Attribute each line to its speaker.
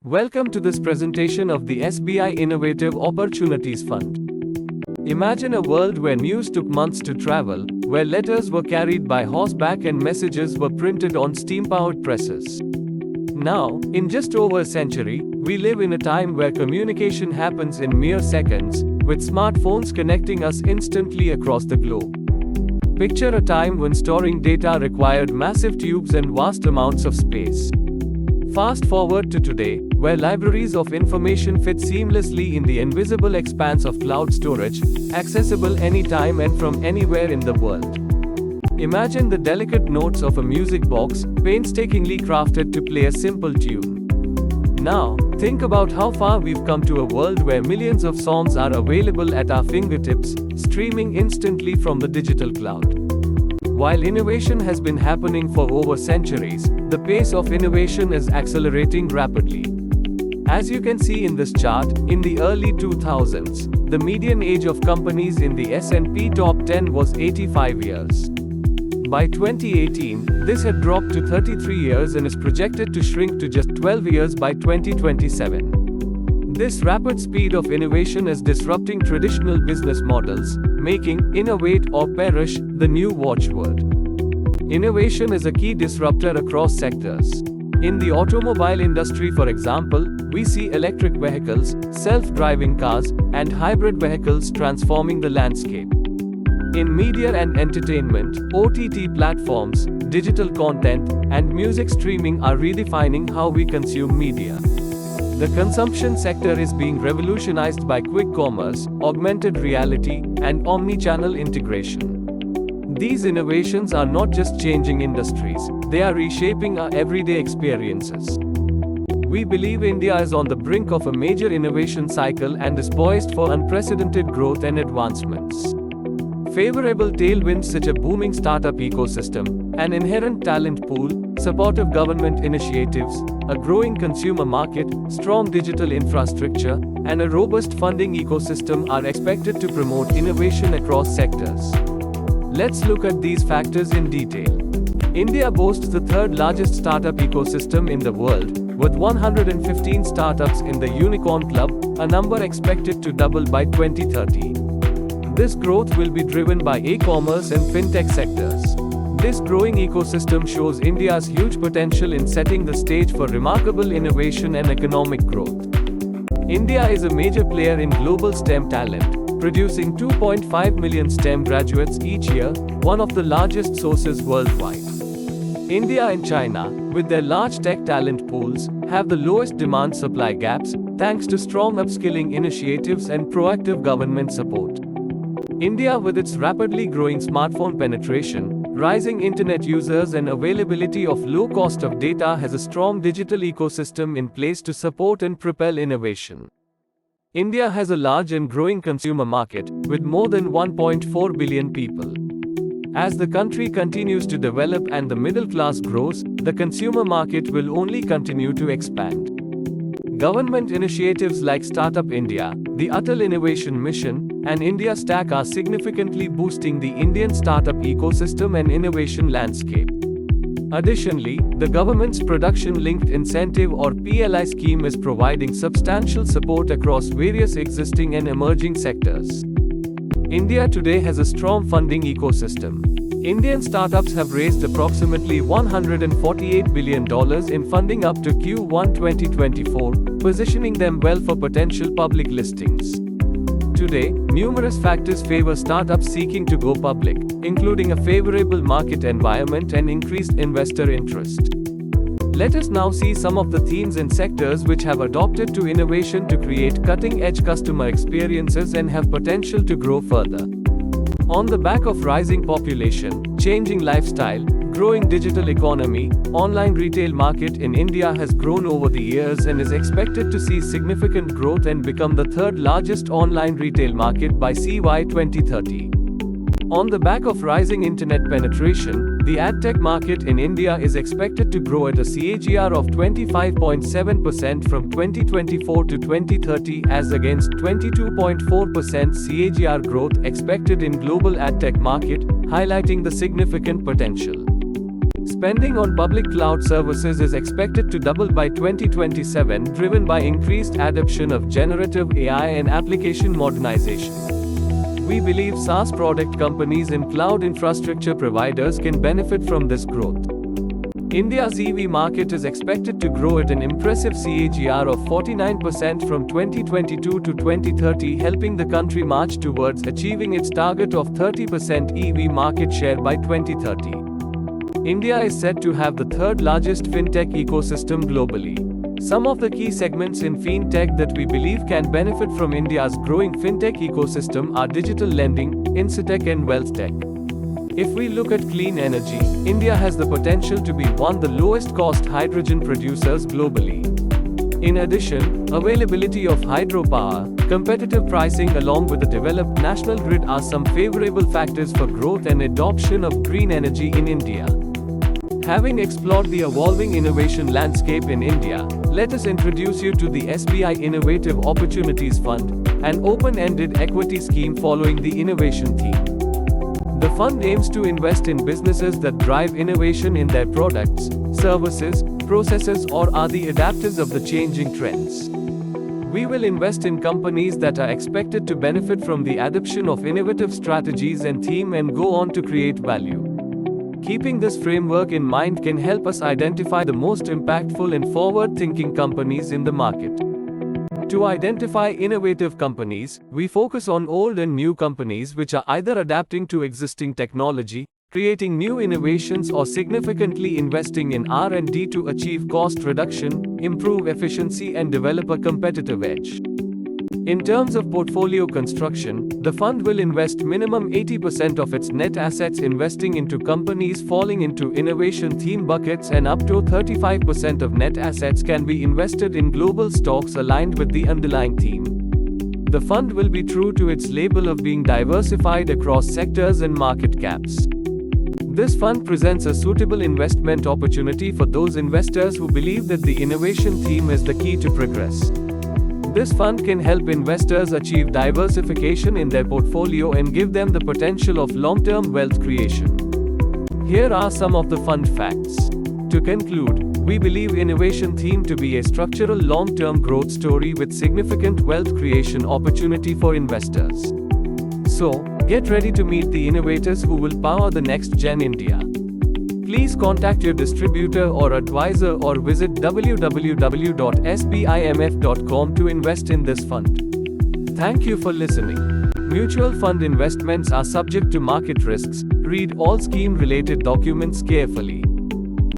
Speaker 1: Welcome to this presentation of the SBI Innovative Opportunities Fund. Imagine a world where news took months to travel, where letters were carried by horseback and messages were printed on steam-powered presses. Now, in just over a century, we live in a time where communication happens in mere seconds, with smartphones connecting us instantly across the globe. Picture a time when storing data required massive tubes and vast amounts of space. Fast forward to today, where libraries of information fit seamlessly in the invisible expanse of cloud storage, accessible anytime and from anywhere in the world. Imagine the delicate notes of a music box, painstakingly crafted to play a simple tune. Now, think about how far we've come to a world where millions of songs are available at our fingertips, streaming instantly from the digital cloud. While innovation has been happening for over centuries, the pace of innovation is accelerating rapidly. As you can see in this chart, in the early 2000s, the median age of companies in the S&P Top 10 was 85 years. By 2018, this had dropped to 33 years and is projected to shrink to just 12 years by 2027. This rapid speed of innovation is disrupting traditional business models, making innovate or perish the new watchword. Innovation is a key disruptor across sectors. In the automobile industry, for example, we see electric vehicles, self-driving cars, and hybrid vehicles transforming the landscape. In media and entertainment, OTT platforms, digital content, and music streaming are redefining how we consume media. The consumption sector is being revolutionized by quick commerce, augmented reality, and omni-channel integration. These innovations are not just changing industries, they are reshaping our everyday experiences. We believe India is on the brink of a major innovation cycle and is poised for unprecedented growth and advancements. Favorable tailwinds such as a booming startup ecosystem, an inherent talent pool, supportive government initiatives, a growing consumer market, strong digital infrastructure, and a robust funding ecosystem are expected to promote innovation across sectors. Let's look at these factors in detail. India boasts the third largest startup ecosystem in the world, with 115 startups in the Unicorn Club, a number expected to double by 2030. This growth will be driven by e-commerce and fintech sectors. This growing ecosystem shows India's huge potential in setting the stage for remarkable innovation and economic growth. India is a major player in global STEM talent, producing 2.5 million STEM graduates each year, one of the largest sources worldwide. India and China, with their large tech talent pools, have the lowest demand-supply gaps, thanks to strong upskilling initiatives and proactive government support. India, with its rapidly growing smartphone penetration, rising internet users and availability of low cost of data, has a strong digital ecosystem in place to support and propel innovation. India has a large and growing consumer market, with more than 1.4 billion people. As the country continues to develop and the middle class grows, the consumer market will only continue to expand. Government initiatives like Startup India, the Atal Innovation Mission, and India Stack are significantly boosting the Indian startup ecosystem and innovation landscape. Additionally, the government's Production-Linked Incentive or PLI scheme is providing substantial support across various existing and emerging sectors. India today has a strong funding ecosystem. Indian startups have raised approximately $148 billion in funding up to Q1 2024, positioning them well for potential public listings. Today, numerous factors favor startups seeking to go public, including a favorable market environment and increased investor interest. Let us now see some of the themes and sectors which have adopted to innovation to create cutting-edge customer experiences and have potential to grow further. On the back of rising population, changing lifestyle, growing digital economy, online retail market in India has grown over the years and is expected to see significant growth and become the third largest online retail market by CY 2030. On the back of rising internet penetration, the AdTech market in India is expected to grow at a CAGR of 25.7% from 2024 to 2030 as against 22.4% CAGR growth expected in global AdTech market, highlighting the significant potential. Spending on public cloud services is expected to double by 2027, driven by increased adoption of generative AI and application modernization. We believe SaaS product companies and cloud infrastructure providers can benefit from this growth. India's EV market is expected to grow at an impressive CAGR of 49% from 2022 to 2030, helping the country march towards achieving its target of 30% EV market share by 2030. India is said to have the third largest fintech ecosystem globally. Some of the key segments in fintech that we believe can benefit from India's growing fintech ecosystem are digital lending, insurtech and wealth tech. If we look at clean energy, India has the potential to be one of the lowest cost hydrogen producers globally. In addition, availability of hydropower, competitive pricing along with the developed national grid are some favorable factors for growth and adoption of green energy in India. Having explored the evolving innovation landscape in India, let us introduce you to the SBI Innovative Opportunities Fund, an open-ended equity scheme following the innovation theme. The fund aims to invest in businesses that drive innovation in their products, services, processes, or are the adapters of the changing trends. We will invest in companies that are expected to benefit from the adoption of innovative strategies and theme and go on to create value. Keeping this framework in mind can help us identify the most impactful and forward-thinking companies in the market. To identify innovative companies, we focus on old and new companies which are either adapting to existing technology, creating new innovations, or significantly investing in R&D to achieve cost reduction, improve efficiency, and develop a competitive edge. In terms of portfolio construction, the fund will invest minimum 80% of its net assets investing into companies falling into innovation theme buckets, and up to 35% of net assets can be invested in global stocks aligned with the underlying theme. The fund will be true to its label of being diversified across sectors and market caps. This fund presents a suitable investment opportunity for those investors who believe that the innovation theme is the key to progress. This fund can help investors achieve diversification in their portfolio and give them the potential of long-term wealth creation. Here are some of the fund facts. To conclude, we believe innovation theme to be a structural long-term growth story with significant wealth creation opportunity for investors. So, get ready to meet the innovators who will power the next gen India. Please contact your distributor or advisor or visit www.sbimf.com to invest in this fund. Thank you for listening. Mutual fund investments are subject to market risks. Read all scheme related documents carefully.